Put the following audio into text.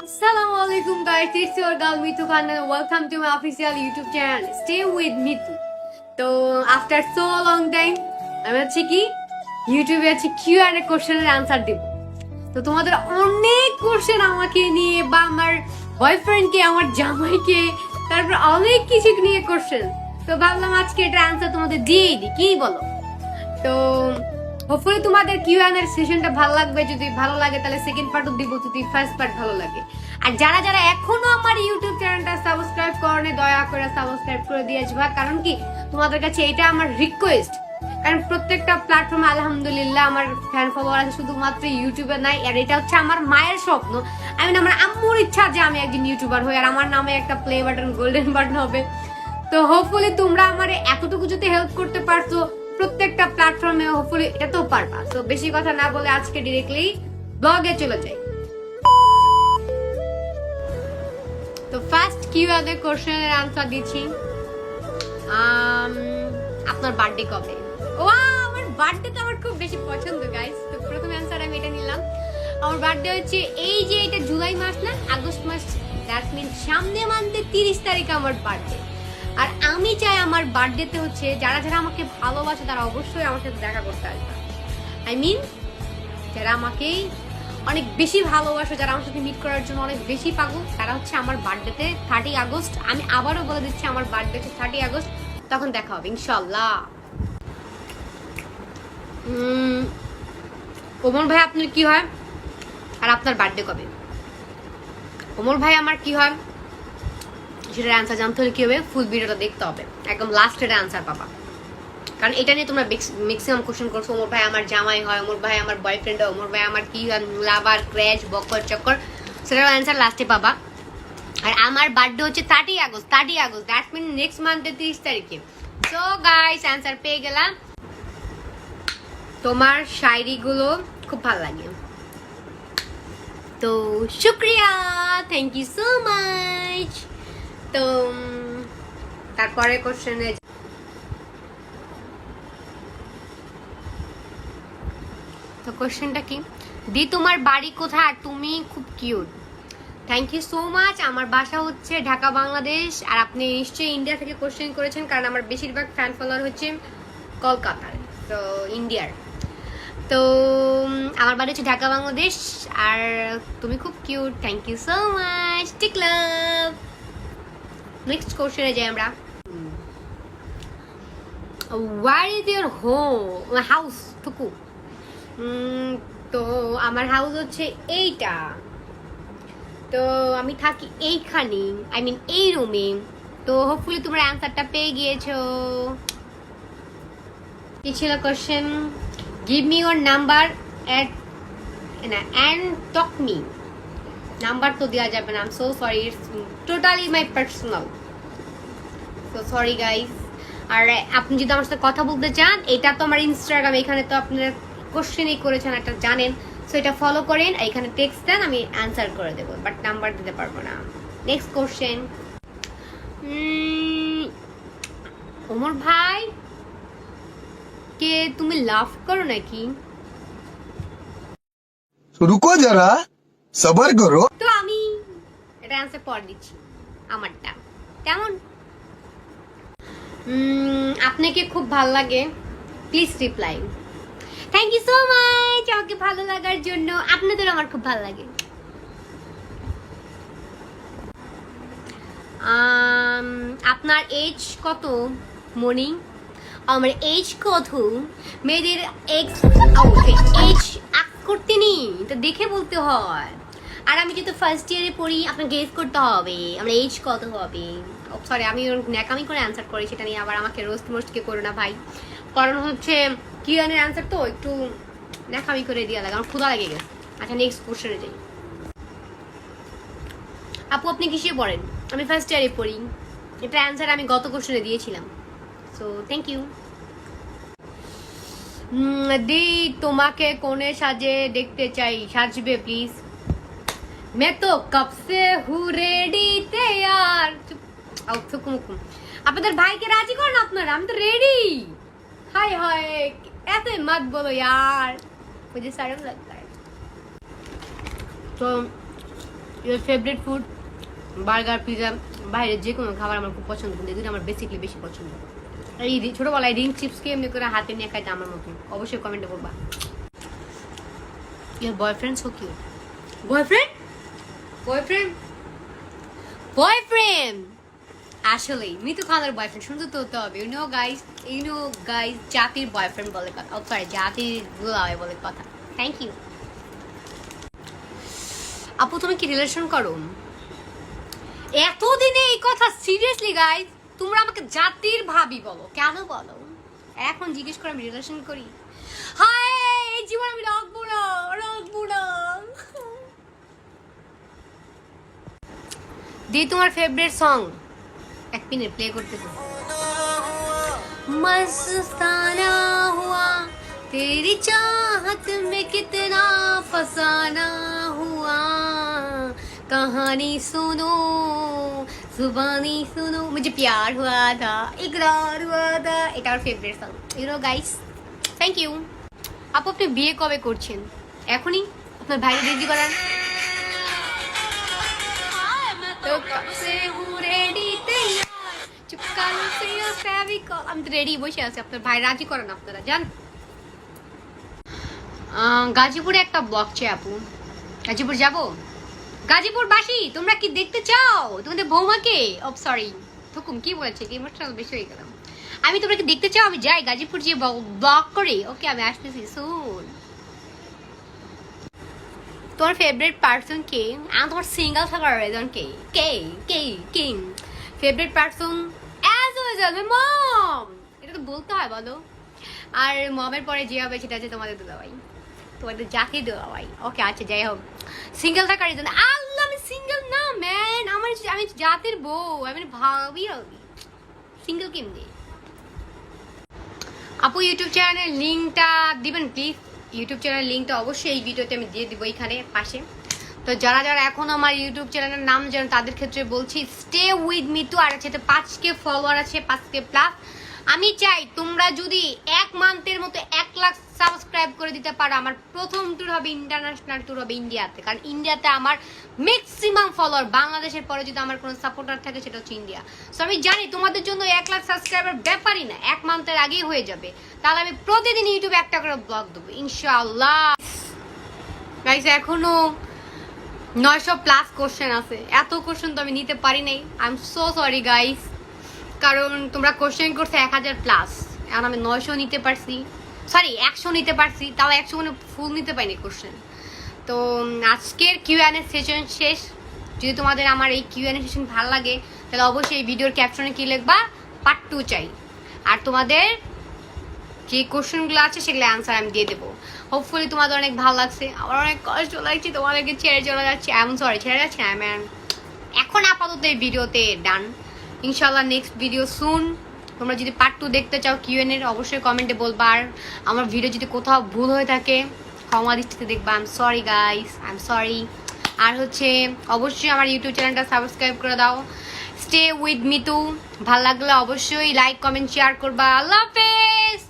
Assalamualaikum guys, it's your girl Mitu Khan and welcome to my official YouTube channel. Stay with Mitu. তো after so long time আমি হচ্ছে কি ইউটিউবে আছে Q&A কোশ্চেনের answer দেব। তো তোমাদের অনেক কোশ্চেন আমাকে নিয়ে বা আমার বয়ফ্রেন্ডকে, আমার জামাইকে, তারপর অনেক কিছু নিয়ে কোশ্চেন। তো ভাবলাম আজকে এটা আনসার তোমাদের দিয়েই দিই, কি বলো? তো হোপফুলি তোমাদের কিউএনএর সেশনটা ভালো লাগবে। যদি ভালো লাগে তাহলে সেকেন্ড পার্টও দিব, যদি ফার্স্ট পার্ট ভালো লাগে। আর যারা যারা এখনো আমার ইউটিউব চ্যানেলটা সাবস্ক্রাইব করেনি, দয়া করে সাবস্ক্রাইব করে দিয়ে আসবা। কারণ কি তোমাদের কাছে এটা আমার রিকোয়েস্ট। কারণ প্রত্যেকটা প্ল্যাটফর্মে আলহামদুলিল্লাহ আমার ফ্যান ফলোয়ার আছে, শুধুমাত্র ইউটিউবে নাই। আর এটা হচ্ছে আমার মায়ের স্বপ্ন, আমার আম্মুর ইচ্ছা যে আমি একদিন ইউটিউবার হই আর আমার নামে একটা প্লে বাটন, গোল্ডেন বাটন হবে। তো হোপফুলি তোমরা আমার এতটুকু যদি হেল্প করতে পারছো প্রত্যেকটা প্ল্যাটফর্মে, হোপফুলি এটাতেও পারবা। তো বেশি কথা না বলে আজকে ডিরেক্টলি ব্লগে চলে যাই। তো ফার্স্ট কিউএনএ কোশ্চেনের আনসার দিচ্ছি। আপনার বার্থডে কবে? আমার বার্থডে তো আমার খুব বেশি পছন্দ গাইস। তো প্রথম অ্যানসার আমি এটা নিলাম। আমার বার্থডে হচ্ছে এই যে এটা জুলাই মাস না, আগস্ট মাস, দ্যাট মিন্স সামনে মান্থে 30 তারিখ আমার বার্থডে। আর আমি চাই আমার বার্থডেতে হচ্ছে যারা যারা আমাকে ভালোবাসে তারা অবশ্যই আমার সাথে দেখা করতে আসবে। যারা আমাকে অনেক বেশি ভালোবাসে, যারা আমার সাথে মিট করার জন্য অনেক বেশি পাগল, তারা হচ্ছে আমার বার্থডেতে 30 আগস্ট, আমি আবারও বলে দিচ্ছি আমার বার্থডে 30 আগস্ট, তখন দেখা হবে ইনশাল্লাহ। ওমর ভাই আপনার কি হয় আর আপনার বার্থডে কবে? ওমর ভাই আমার কি হয় সেটার অ্যান্সার জানতে হলে কি হবে, ফুল ভিডিওটা দেখতে হবে, একদম লাস্টের অ্যান্সার পাবা। কারণ এটা নিয়ে তোমরা ম্যাক্সিমাম কোশ্চেন করছো, ওমর ভাই আমার জামাই হয়, ওমর ভাই আমার বয়ফ্রেন্ড হয়, ওমর ভাই আমার কি হয়, লাভার, ক্র্যাশ, বকর চক্কর, সেটার অ্যান্সার লাস্টে পাবা। আর আমার বার্থডে হচ্ছে 30 আগস্ট, দ্যাট মিন নেক্সট মান্থের 30 তারিখে। সো গাইস অ্যান্সার পেয়ে গেলাম। তোমার শায়রিগুলো খুব ভালো লাগে, তো শুক্রিয়া, থ্যাংক ইউ সো মাচ। তো তারপরে কোশ্চেনে তো কোশ্চেনটা কি, দি তোমার বাড়ি কোথায়? তুমি খুব cute, thank you so much. আমার বাসা হচ্ছে ঢাকা, বাংলাদেশ। আর আপনি নিশ্চয়ই ইন্ডিয়া থেকে কোশ্চেন করেছেন, কারণ আমার বেশিরভাগ ফ্যান ফলোয়ার হচ্ছে কলকাতার, তো ইন্ডিয়ার। তো আমার বাড়ি হচ্ছে ঢাকা, বাংলাদেশ। আর তুমি খুব cute, thank you so much, take love. Next কোশ্চেনে যাই আমরা। Where is your home, house টুকু? তো আমার হাউস হচ্ছে এইটা, তো আমি থাকি এইখানে, এই রুমে। তো হোপফুলি তোমরা অ্যান্সারটা পেয়ে গিয়েছো। কি ছিল question? Give me your number and talk me. Number তো দেওয়া যাবে না, I am so sorry, it's totally my personal, so sorry guys. আর আপনি যদি আমার সাথে কথা বলতে চান, এটা তো আমার ইনস্টাগ্রাম, এখানে তো আপনারা কোশ্চেনই করেছেন একটা জানেন, সো এটা ফলো করেন, এখানে টেক্সট দেন, আমি অ্যান্সার করে দেবো, বাট নাম্বার দিতে পারবো না। নেক্সট কোশ্চেন, ওমর ভাই কে তুমি লাভ করো নাকি? রুকো যারা, সবার করো। তো আমি এটা অ্যান্সার পর দিচ্ছি আমারটা। কেমন আপনাকে খুব ভালো লাগে? Please reply. Thank you so much আমাকে ভালো লাগার জন্য। আপনাদের আমার খুব ভালো লাগে। আপনার এজ কত মনি? আমার এজ কত? মেয়েদের এজ করতে নেই, তো দেখে বলতে হয়। আর আমি যেহেতু ফার্স্ট ইয়ারে পড়ি, আপনাকে গেস করতে হবে আমার এজ কত হবে। সরি, আমি ন্যাকামি করে অ্যান্সার করি, সেটা নিয়ে আবার আমাকে রোস্ট মোস্টকে করো না ভাই। কারণ হচ্ছে কিউএনএর অ্যান্সার তো একটু ন্যাকামি করে দেওয়া লাগে, আমার ক্ষুধা লেগে গেছে। আচ্ছা নেক্সট কোশ্চেনে যাই। আপু আপনি কিসে পড়েন? আমি ফার্স্ট ইয়ারে পড়ি। এটা অ্যান্সার আমি গত কোশ্চেনে দিয়েছিলাম, সো থ্যাংক ইউ। দি তোমাকে কোনে সাজে দেখতে চাই, সাজবে প্লিজ। मैं तो कब से हूँ रेडी तैयाর। আপনাদের ভাইকে রাজি করেন আপনারা, আমি তো রেডি। हाय हाय ऐसे मत बोलो यार, मुझे शर्म लगता है। तो your favourite food burger pizza বাইরে যে কোনো খাবার আমার খুব পছন্দ, কিন্তু এগুলো আমার বেসিকলি বেশি পছন্দ। এই ছোটবেলায় রিং চিপসকে এমনি করে হাতে নিয়ে খাইতে আমার মতো, অবশ্যই কমেন্টে বলবা। Your boyfriend so cute. Boyfriend boyfriend boyfriend আসলেই মিতু খানের বয়ফ্রেন্ড সুন্দর তো হতে হবে। ইউ নো গাইস জাতির বয়ফ্রেন্ড বলে কথা, সরি জাতির গুলাবে বলে কথা। থ্যাংক ইউ আপু। তুমি কি রিলেশন করো? এতদিনে এই কথা সিরিয়াসলি গাইস তোমরা আমাকে জাতির ভাবি বলো, কেন বলো? এখন জিজ্ঞেস করে আমি রিলেশন করি? হায় এই জীবন আমি রাখবো না, রাখবো না। দি তোমার ফেভারিট সং এক মিনিট প্লে করতে দো। मस्ताना हुआ तेरी चाहत में कितना फसाना हुआ कहानी सुनो जुबानी सुनो मुझे प्यार हुआ था इकरार हुआ था। এটা আমার favourite song you know guys. Thank you আপু। আপনি বিয়ে কবে করছেন? এখনই আপনার ভাইকে রেডি করান। তো কব সে হুঁ রেডি তৈয়ার চুপকাল সে ফেভিকল। আমি তো রেডি বসে আছি, আপনার ভাই রাজি করেন আপনারা যান। গাজীপুরে একটা ব্লগ চাই আপু, গাজীপুর যাব। গাজীপুর বাসী তোমরা কি দেখতে চাও তোমাদের বৌমাকে? ও সরি থুকুম কি বলেছে, ইমোশনাল বেশি হয়ে গেলাম। আমি তোমরা কি দেখতে চাও আমি যাই গাজীপুর যে ব্লগ করি? ওকে আমি আসতেছি সুন। তোমার ফেভারিট পারসন কে? তোমার সিঙ্গেল থাকার রিজন কে? কে কে কিং favourite person? As usual my mom. এটা তো বলতে হয় বলো। আর মমের পরে যে হবে সেটা হচ্ছে তোমাদের দুলাভাই, তোমাদের জাতির দুলাভাই। ওকে আচ্ছা যাই হোক, সিঙ্গেল থাকার রিজন আল্লাহ আমি সিঙ্গেল না ম্যান, আমি জাতির বউ, আমি ভাবি সিঙ্গেল কেমনি। আপু ইউটিউব চ্যানেলের লিঙ্কটা দিবেন প্লিজ। ইউটিউব চ্যানেলের লিঙ্কটা অবশ্যই এই ভিডিওতে আমি দিয়ে দিব এখানে পাশে। তো যারা যারা এখন আমার ইউটিউব চ্যানেলের নাম জানেন তাদের ক্ষেত্রে বলছি স্টে উইথ মিতু। আর আছে 5K ফলোয়ার আছে, 5K প্লাস। আমি চাই তোমরা যদি 1 মান্থের মতো 1 লাখ সাবস্ক্রাইব করে দিতে পারো। আমার প্রথম ট্যুর হবে ইন্টারন্যাশনাল ট্যুর হবে ইন্ডিয়াতে, কারণ ইন্ডিয়াতে আমার ম্যাক্সিমাম ফলোয়ার। বাংলাদেশের পরে যদি আমার কোনো সাপোর্টার থাকে সেটা হচ্ছে ইন্ডিয়া। সো আমি জানি তোমাদের জন্য 1 লাখ সাবস্ক্রাইবার ব্যাপারই না, 1 মান্থের আগেই হয়ে যাবে। তাহলে আমি প্রতিদিন ইউটিউবে একটা করে ব্লগ দেবো ইনশাআল্লাহ। গাইস এখনো 900 প্লাস কোশ্চেন আছে, এত কোশ্চেন তো আমি নিতে পারি নাই। I am so sorry guys, কারণ তোমরা কোশ্চেন করছে 1000 প্লাস, এখন আমি 900 নিতে পারছি, সরি 100 নিতে পারছি, তাও 100 মানে ফুল নিতে পারিনি কোশ্চেন। তো আজকের কিউএনএ সেশন শেষ। যদি তোমাদের আমার এই কিউএনএ সেশন ভালো লাগে তাহলে অবশ্যই এই ভিডিওর ক্যাপশনে কি লিখবা, পার্ট 2 চাই। আর তোমাদের যে কোশ্চেনগুলো আছে সেগুলো অ্যান্সার আমি দিয়ে দেবো। হোপফুলি তোমাদের অনেক ভালো লাগছে, আমার অনেক কষ্ট লাগছে তোমাদেরকে ছেড়ে চলে যাচ্ছে। আই এম সরি ছেড়ে যাচ্ছে না ম্যাম। এখন আপাতত এই ভিডিওতে ডান, ইনশাল্লাহ নেক্সট ভিডিও সুন। তোমরা যদি পার্ট 2 দেখতে চাও কিউএন এর অবশ্যই কমেন্টে বলবা। আর আমার ভিডিও যদি কোথাও ভুল হয়ে থাকে ক্ষমা দৃষ্টিতে দেখবা। I am sorry guys, I am sorry. আর হচ্ছে অবশ্যই আমার ইউটিউব চ্যানেলটা সাবস্ক্রাইব করে দাও। Stay with Mitu. ভালো লাগলে অবশ্যই লাইক কমেন্ট শেয়ার করবা। আল্লাহ হাফেজ।